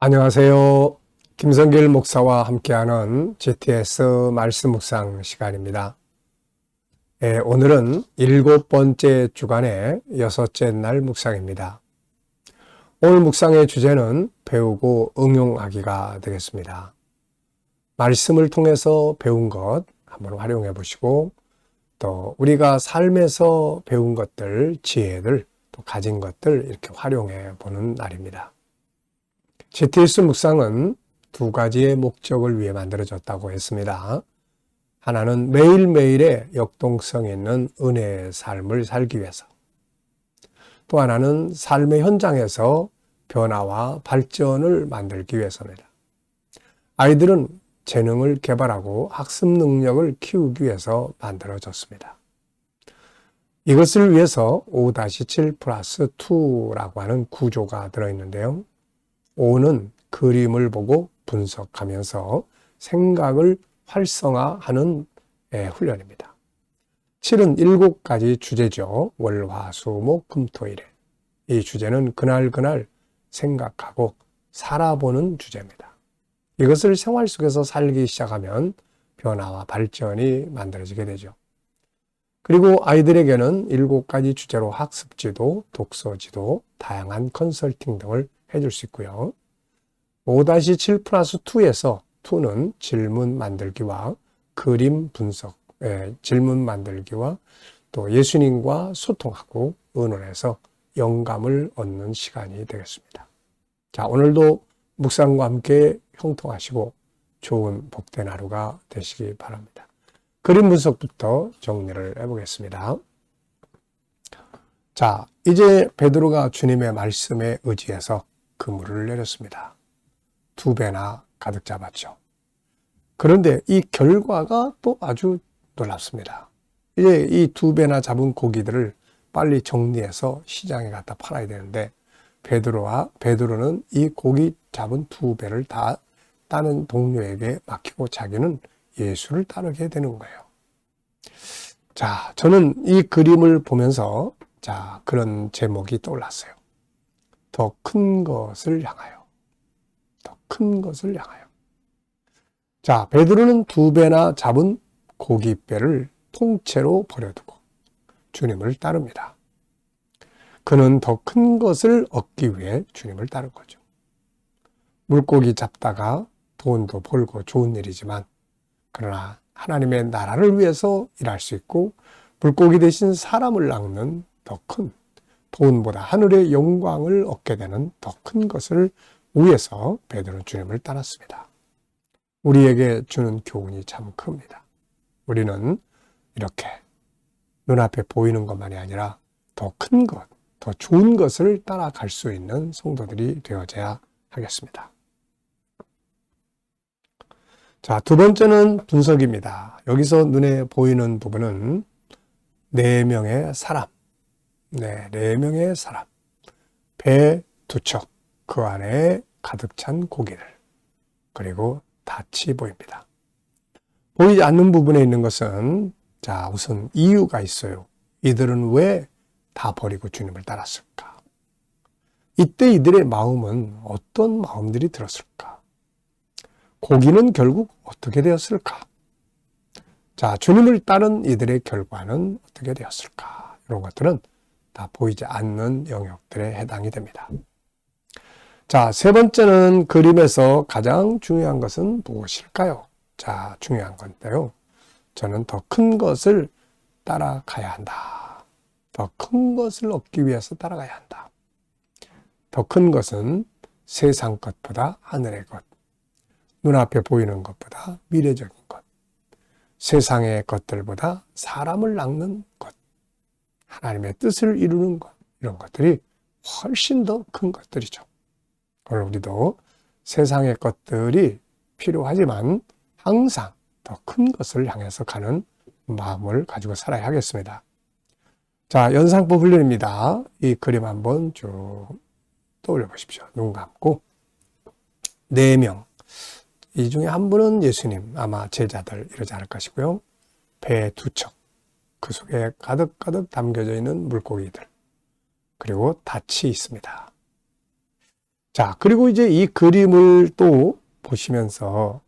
안녕하세요. 김성길 목사와 함께하는 GTS 말씀 묵상 시간입니다. 오늘은 7번째 주간의 6째 날 묵상입니다. 오늘 묵상의 주제는 배우고 응용하기가 되겠습니다. 말씀을 통해서 배운 것 한번 활용해 보시고, 또 우리가 삶에서 배운 것들, 지혜들, 또 가진 것들 이렇게 활용해 보는 날입니다. GTS 묵상은 두 가지의 목적을 위해 만들어졌다고 했습니다. 하나는 매일매일의 역동성 있는 은혜의 삶을 살기 위해서, 또 하나는 삶의 현장에서 변화와 발전을 만들기 위해서입니다. 아이들은 재능을 개발하고 학습 능력을 키우기 위해서 만들어졌습니다. 이것을 위해서 5-7 플러스 2라고 하는 구조가 들어있는데요. 5는 그림을 보고 분석하면서 생각을 활성화하는 훈련입니다. 7은 7가지 주제죠. 월, 화, 수, 목, 금, 토, 일에. 이 주제는 그날 생각하고 살아보는 주제입니다. 이것을 생활 속에서 살기 시작하면 변화와 발전이 만들어지게 되죠. 그리고 아이들에게는 7가지 주제로 학습지도, 독서지도, 다양한 컨설팅 등을 해줄 수 있고요. 5-7 플러스 2에서 2는 질문 만들기와 그림 분석, 질문 만들기와 또 예수님과 소통하고 의논해서 영감을 얻는 시간이 되겠습니다. 자, 오늘도 묵상과 함께 형통하시고 좋은 복된 하루가 되시기 바랍니다. 그림 분석부터 정리를 해보겠습니다. 자, 이제 베드로가 주님의 말씀에 의지해서 그물을 내렸습니다. 2배나 가득 잡았죠. 그런데 이 결과가 또 아주 놀랍습니다. 이제 이 2배나 잡은 고기들을 빨리 정리해서 시장에 갖다 팔아야 되는데 베드로는 이 고기 잡은 2배를 다 다른 동료에게 맡기고 자기는 예수를 따르게 되는 거예요. 자, 저는 이 그림을 보면서 그런 제목이 떠올랐어요. 더 큰 것을 향하여. 더 큰 것을 향하여. 자, 베드로는 2배나 잡은 고깃배를 통째로 버려두고 주님을 따릅니다. 그는 더 큰 것을 얻기 위해 주님을 따른 거죠. 물고기 잡다가 돈도 벌고 좋은 일이지만, 그러나 하나님의 나라를 위해서 일할 수 있고 물고기 대신 사람을 낚는 더 큰, 돈보다 하늘의 영광을 얻게 되는 더 큰 것을 위해서 베드로는 주님을 따랐습니다. 우리에게 주는 교훈이 참 큽니다. 우리는 이렇게 눈앞에 보이는 것만이 아니라 더 큰 것, 더 좋은 것을 따라갈 수 있는 성도들이 되어져야 하겠습니다. 자, 두 번째는 분석입니다. 여기서 눈에 보이는 부분은 4명의 사람. 4명의 사람. 배 2척, 그 안에 가득 찬 고기들, 그리고 닻이 보입니다. 보이지 않는 부분에 있는 것은, 우선 이유가 있어요. 이들은 왜 다 버리고 주님을 따랐을까? 이때 이들의 마음은 어떤 마음들이 들었을까? 고기는 결국 어떻게 되었을까? 자, 주님을 따른 이들의 결과는 어떻게 되었을까? 이런 것들은 다 보이지 않는 영역들에 해당이 됩니다. 자, 세 번째는 그림에서 가장 중요한 것은 무엇일까요? 자, 중요한 건데요. 저는 더 큰 것을 따라가야 한다. 더 큰 것을 얻기 위해서 따라가야 한다. 더 큰 것은 세상 것보다 하늘의 것, 눈앞에 보이는 것보다 미래적인 것, 세상의 것들보다 사람을 낚는 것, 하나님의 뜻을 이루는 것, 이런 것들이 훨씬 더 큰 것들이죠. 오늘 우리도 세상의 것들이 필요하지만 항상 더 큰 것을 향해서 가는 마음을 가지고 살아야 하겠습니다. 자, 연상법 훈련입니다. 이 그림 한번 쭉 떠올려 보십시오. 눈 감고 4명. 이 중에 한 분은 예수님, 아마 제자들 이러지 않을 것이고요. 배 2척, 그 속에 가득가득 담겨져 있는 물고기들, 그리고 닻이 있습니다. 자, 그리고 이제 이 그림을 또 보시면서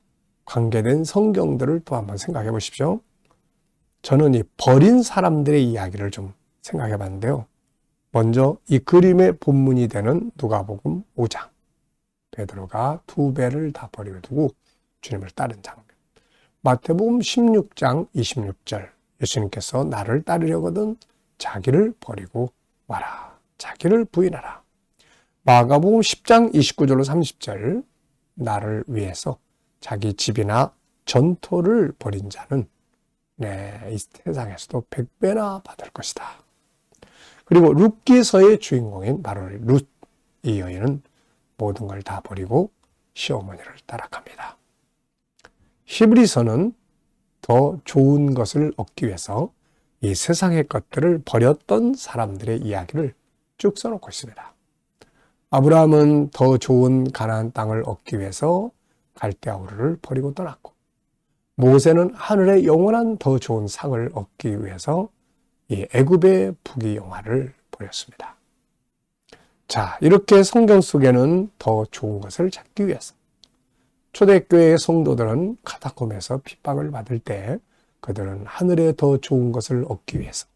관계된 성경들을 또 한번 생각해 보십시오. 저는 이 버린 사람들의 이야기를 좀 생각해 봤는데요. 먼저 이 그림의 본문이 되는 누가복음 5장. 베드로가 2배를 다 버리고 두고 주님을 따른 장면. 마태복음 16장 26절. 예수님께서 나를 따르려거든 자기를 버리고 와라. 자기를 부인하라. 마가복음 10장 29절로 30절. 나를 위해서 자기 집이나 전토를 버린 자는 이 세상에서도 100배나 받을 것이다. 그리고 룻기서의 주인공인 바로 룻, 이 여인은 모든 걸 다 버리고 시어머니를 따라갑니다. 히브리서는 더 좋은 것을 얻기 위해서 이 세상의 것들을 버렸던 사람들의 이야기를 쭉 써놓고 있습니다. 아브라함은 더 좋은 가나안 땅을 얻기 위해서 갈대아 우르를 버리고 떠났고, 모세는 하늘의 영원한 더 좋은 상을 얻기 위해서 이 애굽의 부귀영화를 버렸습니다. 자, 이렇게 성경 속에는 더 좋은 것을 찾기 위해서 초대교회의 성도들은 카타콤에서 핍박을 받을 때 그들은 하늘의 더 좋은 것을 얻기 위해서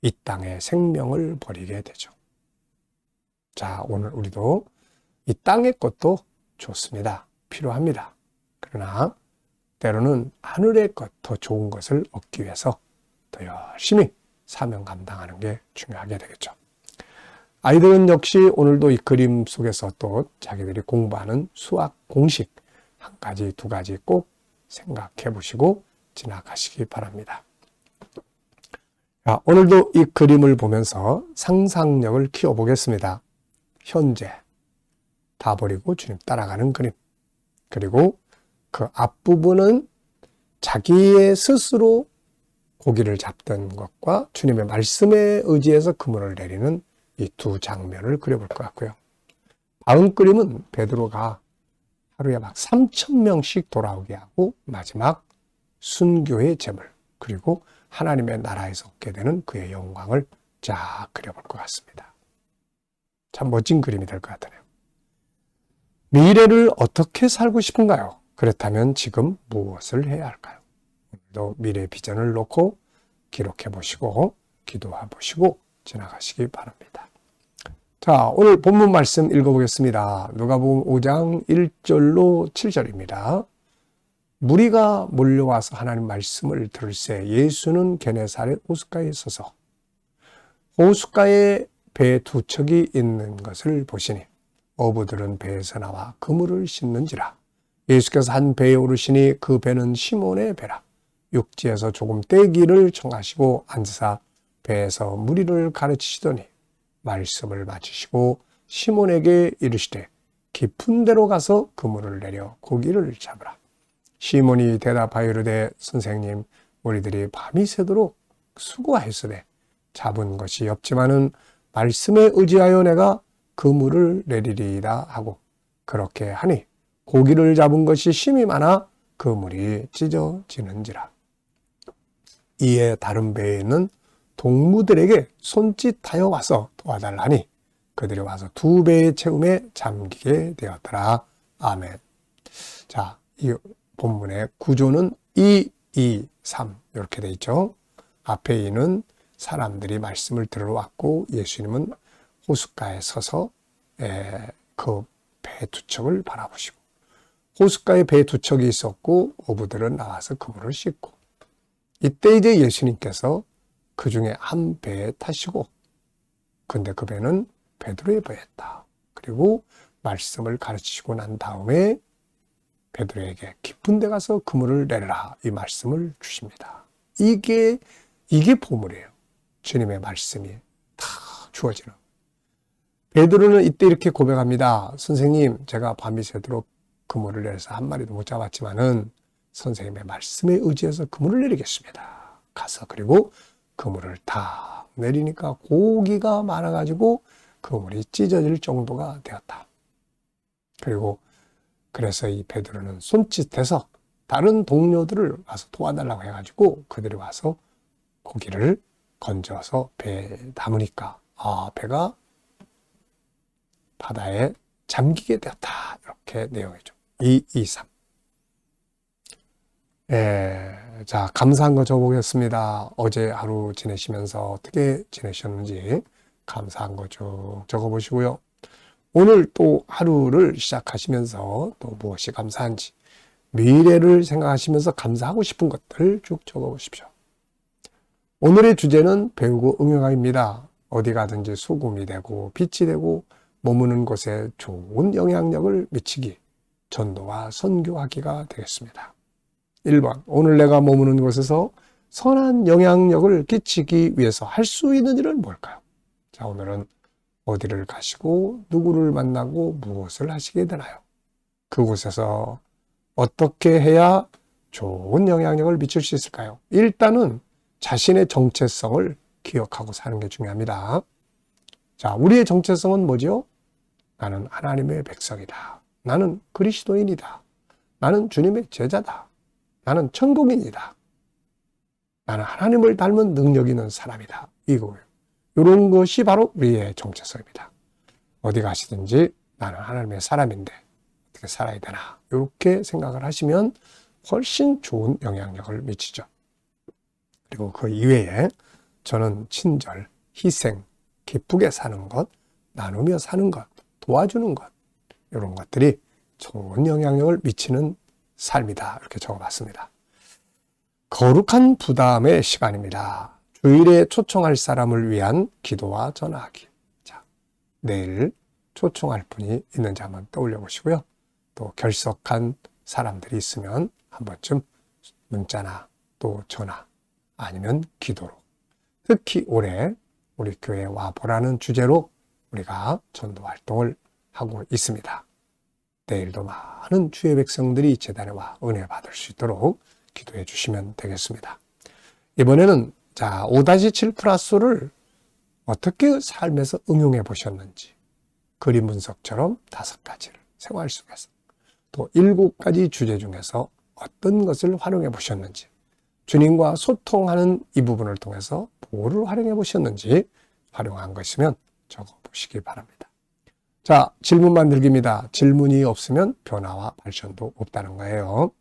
이 땅의 생명을 버리게 되죠. 자, 오늘 우리도 이 땅의 것도 좋습니다. 필요합니다. 그러나 때로는 하늘의 것, 더 좋은 것을 얻기 위해서 더 열심히 사명 감당하는 게 중요하게 되겠죠. 아이들은 역시 오늘도 이 그림 속에서 또 자기들이 공부하는 수학 공식 한 가지, 두 가지 꼭 생각해 보시고 지나가시기 바랍니다. 자, 오늘도 이 그림을 보면서 상상력을 키워보겠습니다. 현재 다 버리고 주님 따라가는 그림. 그리고 그 앞부분은 자기의 스스로 고기를 잡던 것과 주님의 말씀에 의지해서 그물을 내리는 이 두 장면을 그려볼 것 같고요. 다음 그림은 베드로가 하루에 막 3,000명씩 돌아오게 하고 마지막 순교의 제물, 그리고 하나님의 나라에서 얻게 되는 그의 영광을 쫙 그려볼 것 같습니다. 참 멋진 그림이 될 것 같네요. 미래를 어떻게 살고 싶은가요? 그렇다면 지금 무엇을 해야 할까요? 오늘도 미래 비전을 놓고 기록해 보시고 기도해 보시고 지나가시기 바랍니다. 자, 오늘 본문 말씀 읽어보겠습니다. 누가복음 5장 1절로 7절입니다. 무리가 몰려와서 하나님 말씀을 들을새 예수는 게네사렛 호숫가에 서서 호숫가에 배 두 척이 있는 것을 보시니 어부들은 배에서 나와 그물을 씻는지라. 예수께서 한 배에 오르시니 그 배는 시몬의 배라. 육지에서 조금 떼기를 청하시고 앉으사 배에서 무리를 가르치시더니 말씀을 마치시고 시몬에게 이르시되 깊은 데로 가서 그물을 내려 고기를 잡으라. 시몬이 대답하여 이르되 선생님, 우리들이 밤이 새도록 수고하였으되 잡은 것이 없지만은 말씀에 의지하여 내가 그물을 내리리이다 하고 그렇게 하니 고기를 잡은 것이 심이 많아 그물이 찢어지는지라. 이에 다른 배에 있는 동무들에게 손짓하여 와서 도와달라니 그들이 와서 두 배의 채움에 잠기게 되었더라. 아멘. 자, 이 본문의 구조는 2, 2, 3 이렇게 돼 있죠. 앞에 있는 사람들이 말씀을 들으러 왔고 예수님은 호숫가에 서서 그 배 두 척을 바라보시고 호숫가에 배 두 척이 있었고 어부들은 나와서 그물을 씻고 이때 이제 예수님께서 그 중에 한 배에 타시고 근데 그 배는 베드로의 배였다. 그리고 말씀을 가르치시고 난 다음에 베드로에게 깊은 데 가서 그물을 내려라 이 말씀을 주십니다. 이게 보물이에요. 주님의 말씀이 다 주어지는. 베드로는 이때 이렇게 고백합니다. 선생님, 제가 밤이 새도록 그물을 내려서 한 마리도 못 잡았지만은 선생님의 말씀에 의지해서 그물을 내리겠습니다. 가서 그리고 그물을 다 내리니까 고기가 많아가지고 그물이 찢어질 정도가 되었다. 그리고 그래서 이 베드로는 손짓해서 다른 동료들을 와서 도와달라고 해가지고 그들이 와서 고기를 건져서 배에 담으니까 배가 바다에 잠기게 되었다. 이렇게 내용이죠. 2, 2, 3. 자, 감사한 거 적어보겠습니다. 어제 하루 지내시면서 어떻게 지내셨는지 감사한 거 쭉 적어보시고요. 오늘 또 하루를 시작하시면서 또 무엇이 감사한지, 미래를 생각하시면서 감사하고 싶은 것들 쭉 적어보십시오. 오늘의 주제는 배우고 응용하기입니다. 어디 가든지 소금이 되고 빛이 되고 머무는 곳에 좋은 영향력을 미치기, 전도와 선교하기가 되겠습니다. 1번, 오늘 내가 머무는 곳에서 선한 영향력을 끼치기 위해서 할 수 있는 일은 뭘까요? 자, 오늘은 어디를 가시고 누구를 만나고 무엇을 하시게 되나요? 그곳에서 어떻게 해야 좋은 영향력을 미칠 수 있을까요? 일단은 자신의 정체성을 기억하고 사는 게 중요합니다. 자, 우리의 정체성은 뭐죠? 나는 하나님의 백성이다. 나는 그리스도인이다. 나는 주님의 제자다. 나는 천국인이다. 나는 하나님을 닮은 능력 있는 사람이다. 이거예요. 이런 것이 바로 우리의 정체성입니다. 어디 가시든지 나는 하나님의 사람인데 어떻게 살아야 되나, 이렇게 생각을 하시면 훨씬 좋은 영향력을 미치죠. 그리고 그 이외에 저는 친절, 희생, 기쁘게 사는 것, 나누며 사는 것, 도와주는 것, 이런 것들이 좋은 영향력을 미치는 삶이다. 이렇게 적어봤습니다. 거룩한 부담의 시간입니다. 주일에 초청할 사람을 위한 기도와 전화하기. 자, 내일 초청할 분이 있는지 한번 떠올려 보시고요. 또 결석한 사람들이 있으면 한 번쯤 문자나 또 전화 아니면 기도로, 특히 올해 우리 교회에 와보라는 주제로 우리가 전도 활동을 하고 있습니다. 내일도 많은 주의 백성들이 제단에 와 은혜 받을 수 있도록 기도해 주시면 되겠습니다. 이번에는 자, 5-7 플러스를 어떻게 삶에서 응용해 보셨는지, 그림 분석처럼 5가지를 생활 속에서, 또 7가지 주제 중에서 어떤 것을 활용해 보셨는지, 주님과 소통하는 이 부분을 통해서 뭐를 활용해 보셨는지, 활용한 거 있으면 적어 보시기 바랍니다. 자, 질문 만들기입니다. 질문이 없으면 변화와 발전도 없다는 거예요.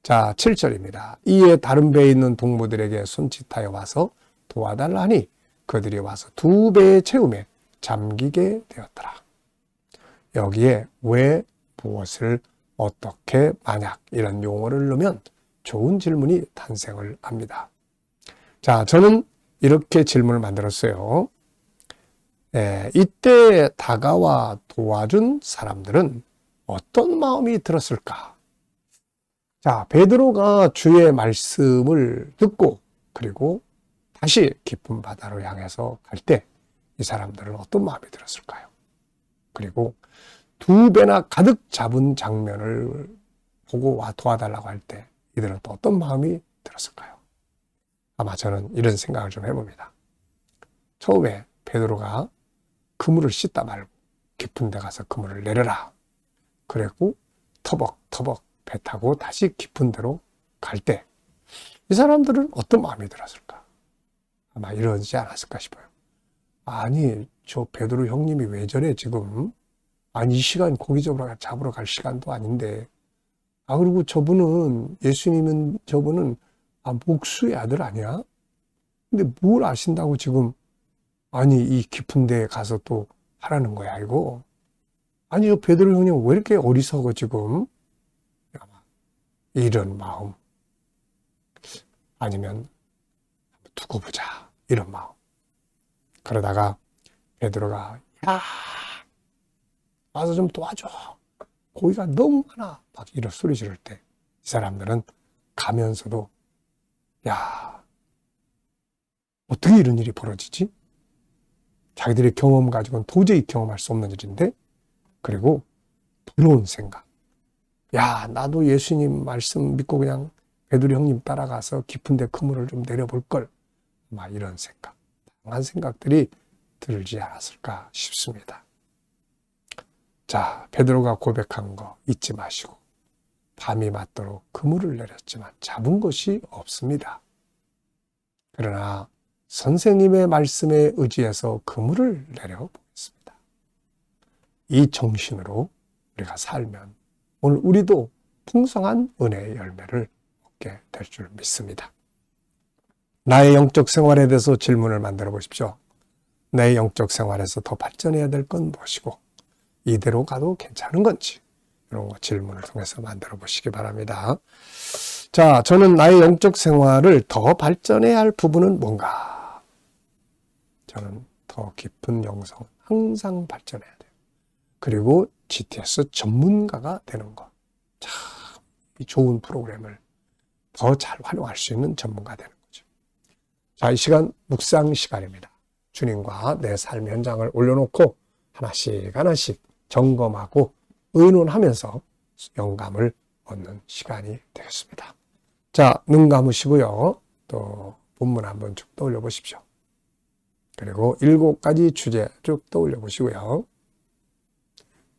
자, 7절입니다. 이에 다른 배에 있는 동무들에게 손짓하여 와서 도와달라 하니 그들이 와서 2배의 채움에 잠기게 되었더라. 여기에 왜, 무엇을, 어떻게, 만약 이런 용어를 넣으면 좋은 질문이 탄생을 합니다. 자, 저는 이렇게 질문을 만들었어요. 이때 다가와 도와준 사람들은 어떤 마음이 들었을까? 자, 베드로가 주의 말씀을 듣고 그리고 다시 깊은 바다로 향해서 갈 때 이 사람들은 어떤 마음이 들었을까요? 그리고 2배나 가득 잡은 장면을 보고 와 도와달라고 할 때 이들은 또 어떤 마음이 들었을까요? 아마 저는 이런 생각을 좀 해봅니다. 처음에 베드로가 그물을 씻다 말고 깊은 데 가서 그물을 내려라. 그리고 터벅터벅 배 타고 다시 깊은 데로 갈 때 이 사람들은 어떤 마음이 들었을까? 아마 이러지 않았을까 싶어요. 아니, 저 베드로 형님이 왜 저래 지금? 아니, 이 시간 고기 잡으러 갈 시간도 아닌데. 아, 그리고 저분은, 예수님은 저분은 목수의 아들 아니야? 근데 뭘 아신다고 지금, 아니, 이 깊은 데에 가서 또 하라는 거야, 이거? 아니, 저 베드로 형님 왜 이렇게 어리석어 지금? 이런 마음, 아니면 두고 보자, 이런 마음. 그러다가 베드로가 야, 와서 좀 도와줘, 고기가 너무 많아, 막 이런 소리 지를 때 이 사람들은 가면서도 야, 어떻게 이런 일이 벌어지지? 자기들의 경험 가지고는 도저히 경험할 수 없는 일인데, 그리고 부러운 생각, 야, 나도 예수님 말씀 믿고 그냥 베드로 형님 따라가서 깊은 데 그물을 좀 내려볼걸, 막 이런 생각, 다양한 생각들이 들지 않았을까 싶습니다. 자, 베드로가 고백한 거 잊지 마시고, 밤이 맞도록 그물을 내렸지만 잡은 것이 없습니다. 그러나 선생님의 말씀에 의지해서 그물을 내려보겠습니다. 이 정신으로 우리가 살면 오늘 우리도 풍성한 은혜의 열매를 얻게 될 줄 믿습니다. 나의 영적 생활에 대해서 질문을 만들어 보십시오. 내 영적 생활에서 더 발전해야 될 건 무엇이고 이대로 가도 괜찮은 건지 이런 거 질문을 통해서 만들어 보시기 바랍니다. 자, 저는 나의 영적 생활을 더 발전해야 할 부분은 뭔가? 저는 더 깊은 영성은 항상 발전해야 돼요. 그리고 GTS 전문가가 되는 것. 참 좋은 프로그램을 더 잘 활용할 수 있는 전문가 되는 거죠. 자, 이 시간 묵상 시간입니다. 주님과 내 삶 현장을 올려놓고 하나씩 하나씩 점검하고 의논하면서 영감을 얻는 시간이 되겠습니다. 자, 눈 감으시고요. 또 본문 한번 쭉 떠올려 보십시오. 그리고 7가지 주제 쭉 떠올려 보시고요.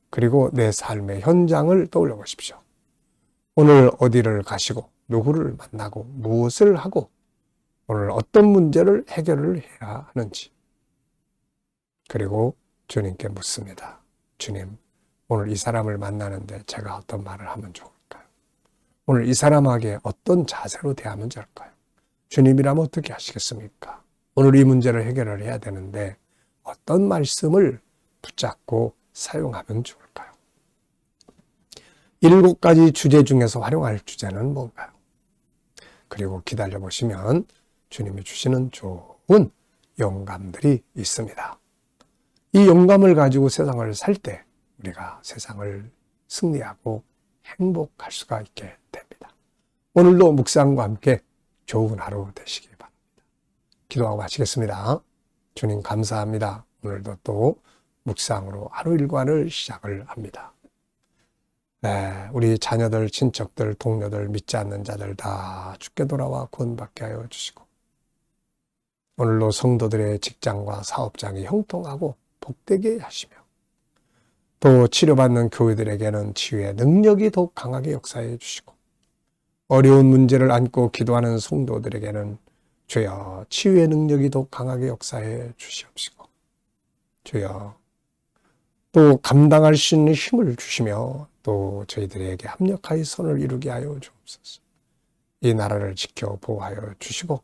그리고 내 삶의 현장을 떠올려 보십시오. 오늘 어디를 가시고 누구를 만나고 무엇을 하고 오늘 어떤 문제를 해결을 해야 하는지. 그리고 주님께 묻습니다. 주님, 오늘 이 사람을 만나는데 제가 어떤 말을 하면 좋을까요? 오늘 이 사람에게 어떤 자세로 대하면 좋을까요? 주님이라면 어떻게 하시겠습니까? 오늘 이 문제를 해결을 해야 되는데 어떤 말씀을 붙잡고 사용하면 좋을까요? 7가지 주제 중에서 활용할 주제는 뭔가요? 그리고 기다려 보시면 주님이 주시는 좋은 영감들이 있습니다. 이 영감을 가지고 세상을 살 때 우리가 세상을 승리하고 행복할 수가 있게 됩니다. 오늘도 묵상과 함께 좋은 하루 되시기 바랍니다. 기도하고 마치겠습니다. 주님 감사합니다. 오늘도 또 묵상으로 하루 일과를 시작을 합니다. 네, 우리 자녀들, 친척들, 동료들, 믿지 않는 자들 다 주께 돌아와 구원받게 하여 주시고 오늘도 성도들의 직장과 사업장이 형통하고 복되게 하시며 또 치료받는 교회들에게는 치유의 능력이 더욱 강하게 역사해 주시고 어려운 문제를 안고 기도하는 성도들에게는 주여 치유의 능력이 더욱 강하게 역사해 주시옵시고 주여 또 감당할 수 있는 힘을 주시며 또 저희들에게 합력하여 선을 이루게 하여 주옵소서. 이 나라를 지켜 보호하여 주시고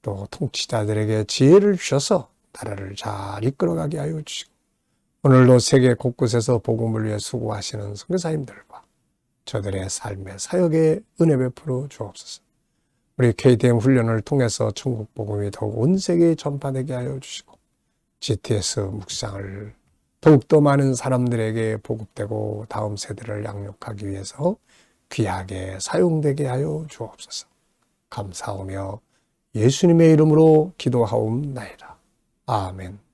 또 통치자들에게 지혜를 주셔서 나라를 잘 이끌어가게 하여 주시고 오늘도 세계 곳곳에서 복음을 위해 수고하시는 선교사님들과 저들의 삶의 사역에 은혜 베풀어 주옵소서. 우리 KDM 훈련을 통해서 천국 복음이 더욱 온 세계에 전파되게 하여 주시고 GTS 묵상을 더욱더 많은 사람들에게 보급되고 다음 세대를 양육하기 위해서 귀하게 사용되게 하여 주옵소서. 감사하며 예수님의 이름으로 기도하옵나이다. 아멘.